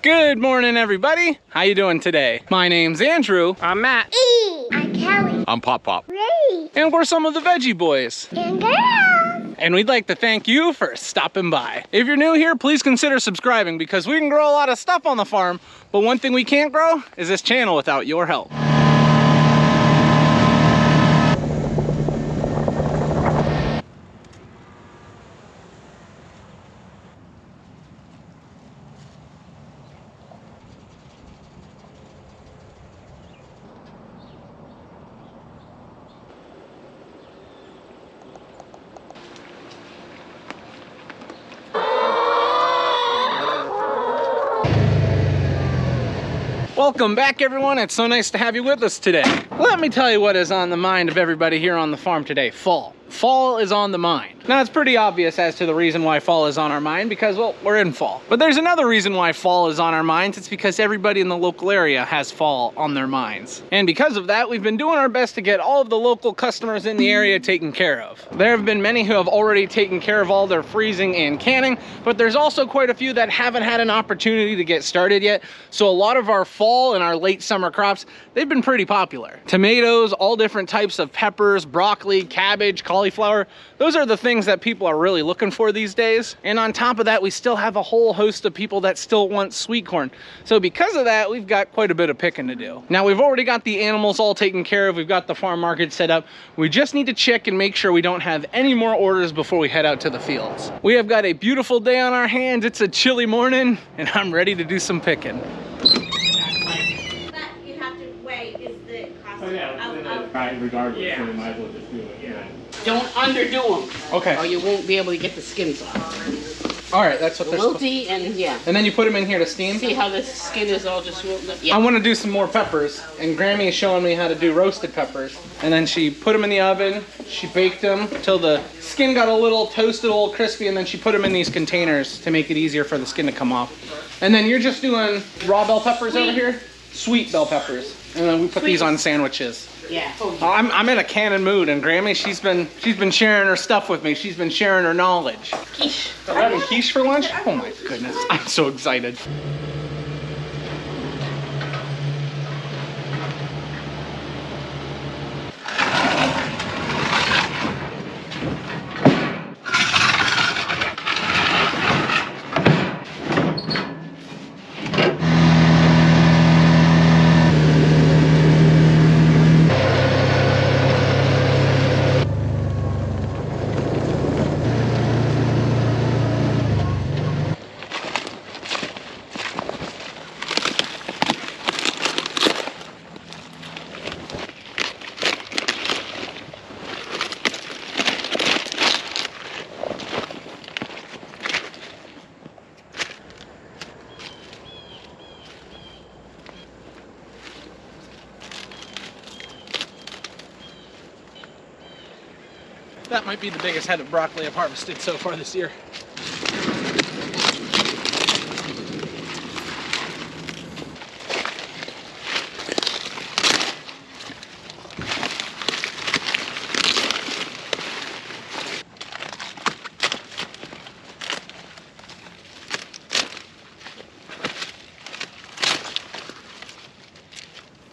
Good morning, everybody. How you doing today? My name's Andrew. I'm Matt. I'm Kelly. I'm Pop Pop. Ray. And we're some of the Veggie boys. And girls. And we'd like to thank you for stopping by. If you're new here, please consider subscribing because we can grow a lot of stuff on the farm, but one thing we can't grow is this channel without your help. Welcome back, everyone. It's so nice to have you with us today. Let me tell you what is on the mind of everybody here on the farm today. Fall. Fall is on the mind. Now, it's pretty obvious as to the reason why fall is on our mind because, well, we're in fall. But there's another reason why fall is on our minds. It's because everybody in the local area has fall on their minds. And because of that, we've been doing our best to get all of the local customers in the area taken care of. There have been many who have already taken care of all their freezing and canning, but there's also quite a few that haven't had an opportunity to get started yet. So a lot of our fall and our late summer crops, they've been pretty popular. Tomatoes, all different types of peppers, broccoli, cabbage, cauliflower. Those are the things that people are really looking for these days. And on top of that, we still have a whole host of people that still want sweet corn. So because of that, we've got quite a bit of picking to do. Now, we've already got the animals all taken care of. We've got the farm market set up. We just need to check and make sure we don't have any more orders before we head out to the fields. We have got a beautiful day on our hands. It's a chilly morning and I'm ready to do some picking. Regardless, Yeah. so we might as well just do it. Yeah. Don't underdo them. Okay. Or you won't be able to get the skins off. All right, that's what they're supposed to. Wilty and yeah. And then you put them in here to steam? See how the skin is all just wilted up? Yeah. I want to do some more peppers, and Grammy is showing me how to do roasted peppers. And then she put them in the oven, she baked them till the skin got a little toasted, a little crispy, and then she put them in these containers to make it easier for the skin to come off. And then you're just doing raw bell peppers over here? Sweet bell peppers. And then we put these on sandwiches. Yeah. I'm in a cannon mood, and Grammy, she's been sharing her stuff with me. She's been sharing her knowledge. Quiche. We're having quiche for lunch? Oh my goodness, I'm so excited. That might be the biggest head of broccoli I've harvested so far this year.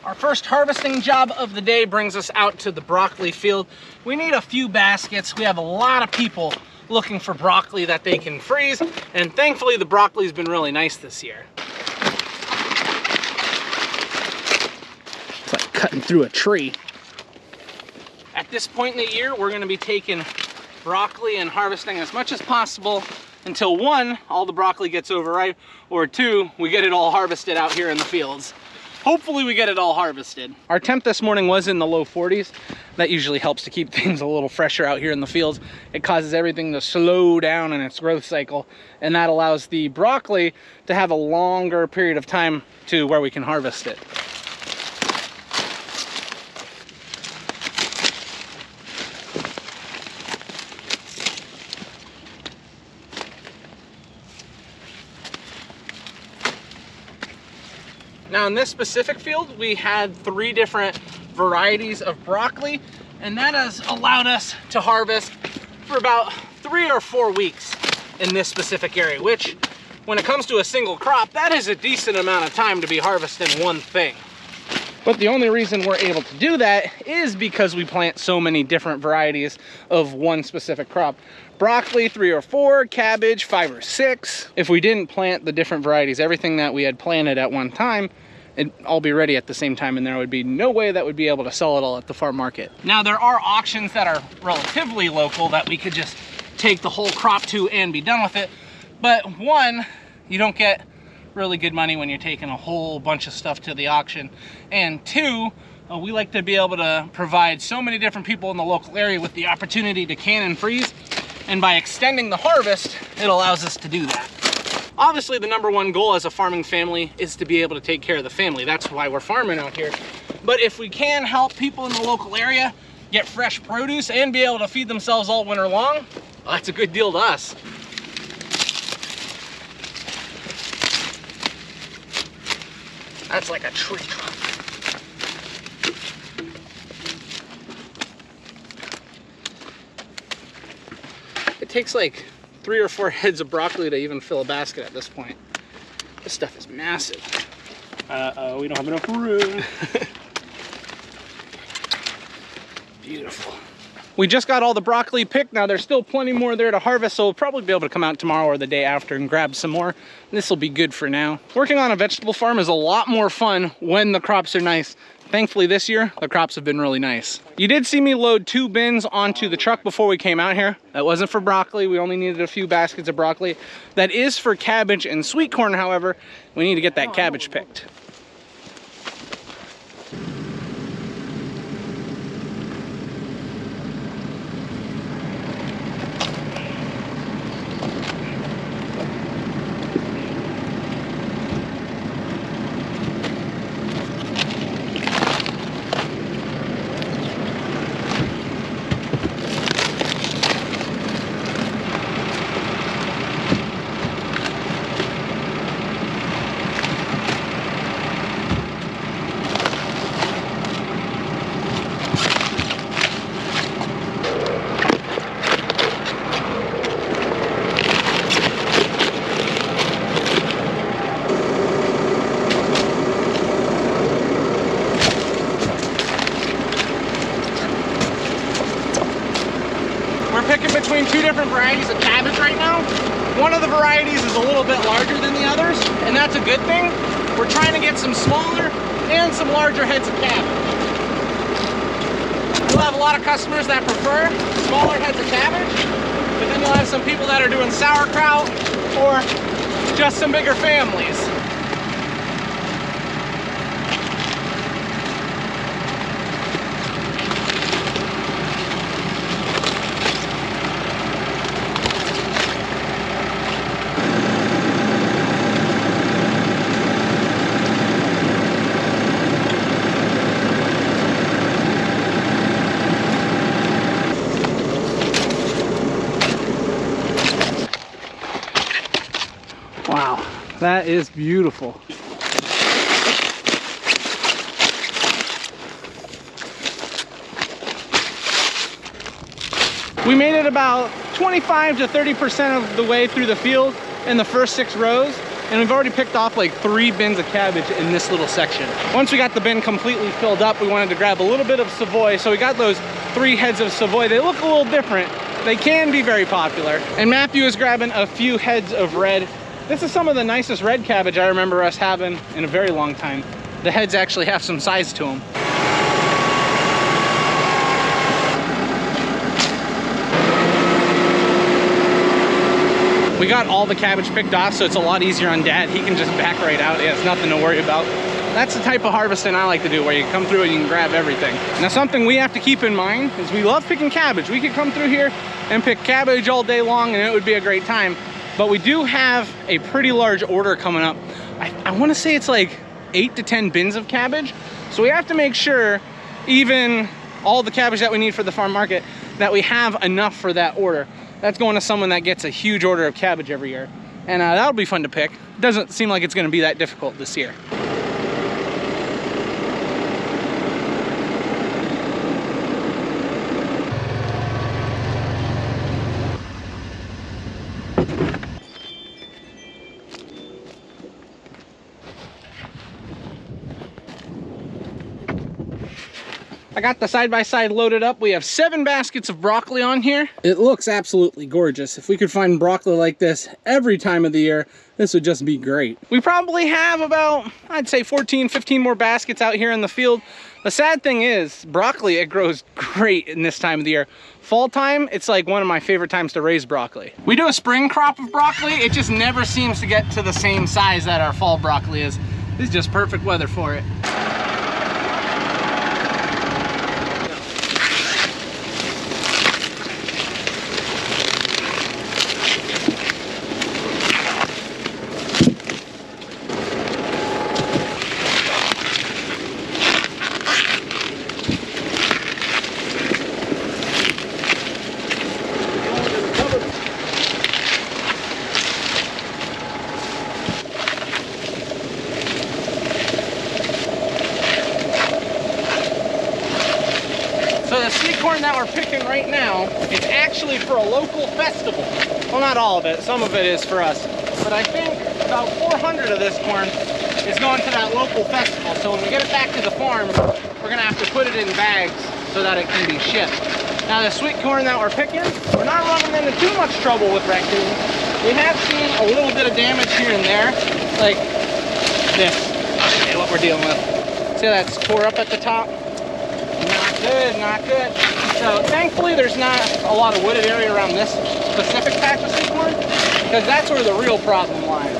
Our first harvesting job of the day brings us out to the broccoli field. We need a few baskets. We have a lot of people looking for broccoli that they can freeze, and thankfully the broccoli's been really nice this year. It's like cutting through a tree. At this point in the year, we're gonna be taking broccoli and harvesting as much as possible until one, all the broccoli gets overripe, or two, we get it all harvested out here in the fields. Hopefully we get it all harvested. Our temp this morning was in the low 40s. That usually helps to keep things a little fresher out here in the fields. It causes everything to slow down in its growth cycle, and that allows the broccoli to have a longer period of time to where we can harvest it. Now in this specific field, we had 3 different varieties of broccoli, and that has allowed us to harvest for about 3 or 4 weeks in this specific area, which when it comes to a single crop, that is a decent amount of time to be harvesting one thing. But the only reason we're able to do that is because we plant so many different varieties of one specific crop. Broccoli, 3 or 4, cabbage, 5 or 6. If we didn't plant the different varieties, everything that we had planted at one time, it'd all be ready at the same time, and there would be no way that we'd be able to sell it all at the farm market. Now, there are auctions that are relatively local that we could just take the whole crop to and be done with it. But one, you don't get really good money when you're taking a whole bunch of stuff to the auction. And two, we like to be able to provide so many different people in the local area with the opportunity to can and freeze. And by extending the harvest, it allows us to do that. Obviously, the #1 goal as a farming family is to be able to take care of the family. That's why we're farming out here. But if we can help people in the local area get fresh produce and be able to feed themselves all winter long, well, that's a good deal to us. That's like a tree trunk. It takes like 3 or 4 heads of broccoli to even fill a basket at this point. This stuff is massive. Uh-oh, we don't have enough room. Beautiful. We just got all the broccoli picked. Now there's still plenty more there to harvest, so we'll probably be able to come out tomorrow or the day after and grab some more. This will be good for now. Working on a vegetable farm is a lot more fun when the crops are nice. Thankfully this year, the crops have been really nice. You did see me load 2 bins onto the truck before we came out here. That wasn't for broccoli. We only needed a few baskets of broccoli. That is for cabbage and sweet corn, however. We need to get that cabbage picked. Picking between 2 different varieties of cabbage right now. One of the varieties is a little bit larger than the others, and that's a good thing. We're trying to get some smaller and some larger heads of cabbage. We'll have a lot of customers that prefer smaller heads of cabbage, but then you'll have some people that are doing sauerkraut or just some bigger families. Wow, that is beautiful. We made it about 25 to 30% of the way through the field in the first 6 rows, and we've already picked off like 3 bins of cabbage in this little section. Once we got the bin completely filled up, we wanted to grab a little bit of Savoy, so we got those 3 heads of Savoy. They look a little different. They can be very popular. And Matthew is grabbing a few heads of red. This is some of the nicest red cabbage I remember us having in a very long time. The heads actually have some size to them. We got all the cabbage picked off, so it's a lot easier on Dad. He can just back right out. He has nothing to worry about. That's the type of harvesting I like to do, where you come through and you can grab everything. Now, something we have to keep in mind is we love picking cabbage. We could come through here and pick cabbage all day long and it would be a great time. But we do have a pretty large order coming up. I want to say it's like 8 to 10 bins of cabbage. So we have to make sure, even all the cabbage that we need for the farm market, that we have enough for that order. That's going to someone that gets a huge order of cabbage every year. And that'll be fun to pick. Doesn't seem like it's going to be that difficult this year. I got the side-by-side loaded up. We have 7 baskets of broccoli on here. It looks absolutely gorgeous. If we could find broccoli like this every time of the year, this would just be great. We probably have about, I'd say 14, 15 more baskets out here in the field. The sad thing is, broccoli, it grows great in this time of the year. Fall time, it's like one of my favorite times to raise broccoli. We do a spring crop of broccoli. It just never seems to get to the same size that our fall broccoli is. This is just perfect weather for it. So the sweet corn that we're picking right now, it's actually for a local festival. Well, not all of it, some of it is for us. But I think about 400 of this corn is going to that local festival. So when we get it back to the farm, we're gonna have to put it in bags so that it can be shipped. Now the sweet corn that we're picking, we're not running into too much trouble with raccoons. We have seen a little bit of damage here and there, like this. I'll show you what we're dealing with. See how that's tore up at the top? Not good, not good. So thankfully there's not a lot of wooded area around this specific patch of sweet corn, because that's where the real problem lies.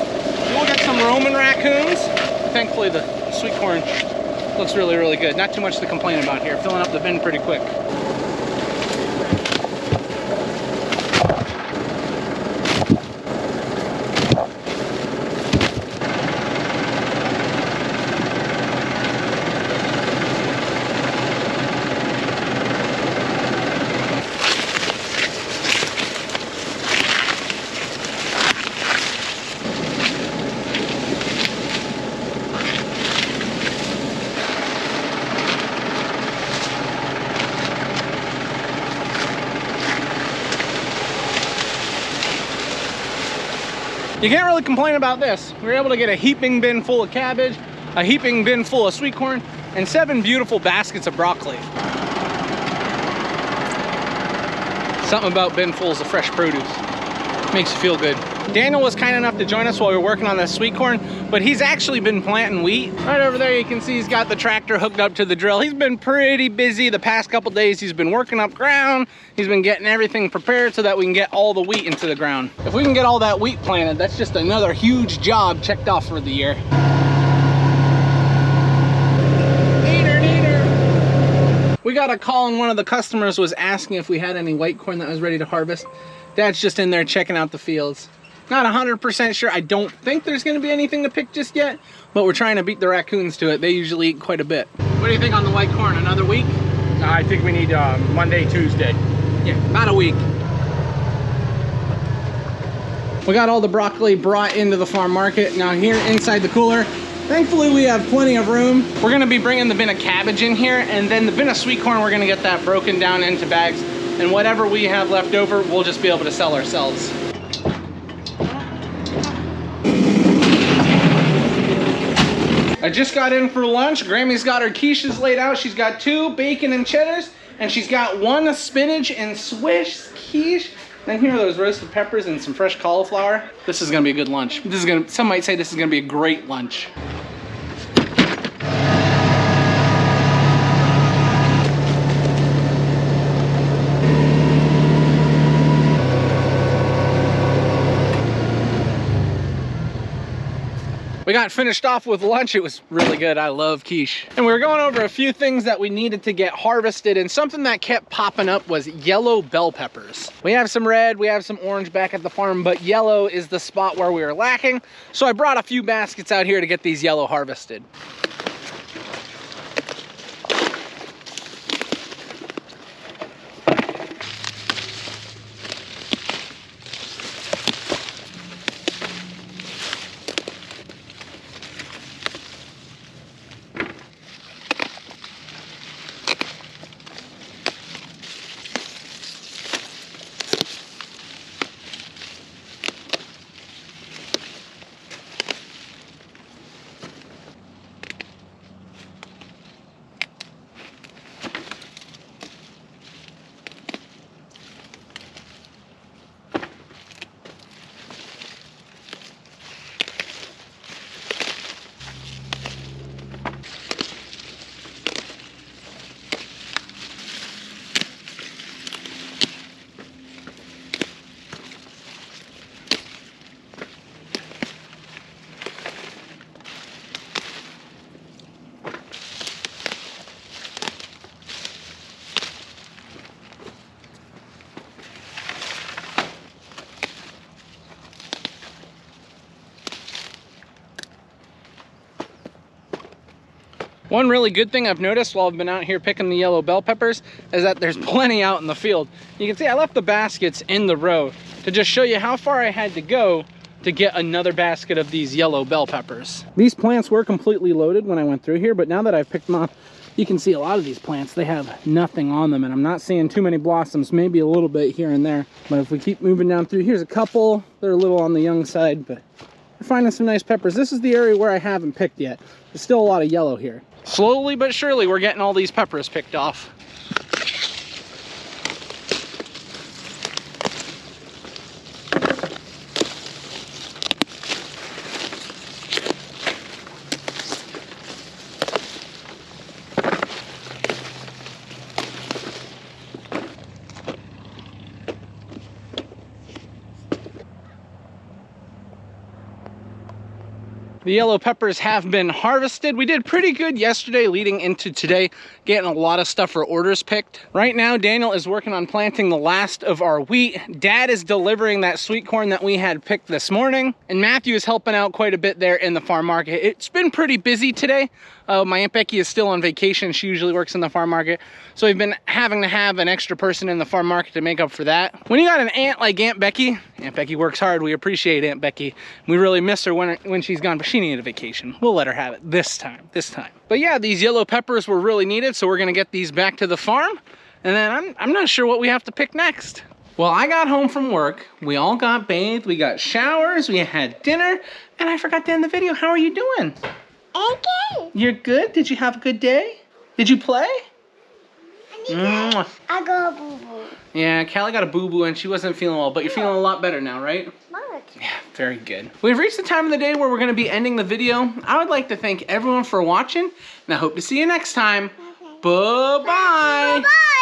You'll get some roaming raccoons. Thankfully the sweet corn looks really, really good. Not too much to complain about here. Filling up the bin pretty quick. You can't really complain about this. We were able to get a heaping bin full of cabbage, a heaping bin full of sweet corn, and 7 beautiful baskets of broccoli. Something about binfuls of fresh produce. Makes you feel good. Daniel was kind enough to join us while we were working on this sweet corn, but he's actually been planting wheat. Right over there you can see he's got the tractor hooked up to the drill. He's been pretty busy the past couple days. He's been working up ground. He's been getting everything prepared so that we can get all the wheat into the ground. If we can get all that wheat planted, that's just another huge job checked off for the year. We got a call and one of the customers was asking if we had any white corn that was ready to harvest. Dad's just in there checking out the fields. Not 100% sure. I don't think there's gonna be anything to pick just yet, but we're trying to beat the raccoons to it. They usually eat quite a bit. What do you think on the white corn? Another week? I think we need Monday, Tuesday. Yeah, about a week. We got all the broccoli brought into the farm market. Now here inside the cooler, thankfully we have plenty of room. We're gonna be bringing the bin of cabbage in here, and then the bin of sweet corn, we're gonna get that broken down into bags, and whatever we have left over, we'll just be able to sell ourselves. I just got in for lunch. Grammy's got her quiches laid out. She's got 2 bacon and cheddars, and she's got 1 spinach and Swiss quiche. Then here are those roasted peppers and some fresh cauliflower. This is gonna be a good lunch. Some might say this is gonna be a great lunch. We got finished off with lunch. It was really good. I love quiche. And we were going over a few things that we needed to get harvested, and something that kept popping up was yellow bell peppers. We have some red, we have some orange back at the farm, but yellow is the spot where we were lacking. So I brought a few baskets out here to get these yellow harvested. One really good thing I've noticed while I've been out here picking the yellow bell peppers is that there's plenty out in the field. You can see I left the baskets in the row to just show you how far I had to go to get another basket of these yellow bell peppers. These plants were completely loaded when I went through here, but now that I've picked them up, you can see a lot of these plants, they have nothing on them, and I'm not seeing too many blossoms, maybe a little bit here and there. But if we keep moving down through, here's a couple. They're a little on the young side, but we're finding some nice peppers. This is the area where I haven't picked yet. There's still a lot of yellow here. Slowly but surely, we're getting all these peppers picked off. The yellow peppers have been harvested. We did pretty good yesterday leading into today, getting a lot of stuff for orders picked. Right now, Daniel is working on planting the last of our wheat. Dad is delivering that sweet corn that we had picked this morning. And Matthew is helping out quite a bit there in the farm market. It's been pretty busy today. My Aunt Becky is still on vacation. She usually works in the farm market. So we've been having to have an extra person in the farm market to make up for that. When you got an aunt like Aunt Becky works hard. We appreciate Aunt Becky. We really miss her when she's gone, but she needed a vacation. We'll let her have it this time. But yeah, these yellow peppers were really needed, so we're gonna get these back to the farm. And then I'm not sure what we have to pick next. Well, I got home from work. We all got bathed. We got showers. We had dinner. And I forgot to end the video. How are you doing? Okay. You're good? Did you have a good day? Did you play? I got a boo-boo. Yeah, Callie got a boo-boo and she wasn't feeling well, but you're feeling a lot better now, right? Much. Yeah, very good. We've reached the time of the day where we're going to be ending the video. I would like to thank everyone for watching, and I hope to see you next time. Okay. Bye-bye. Bye.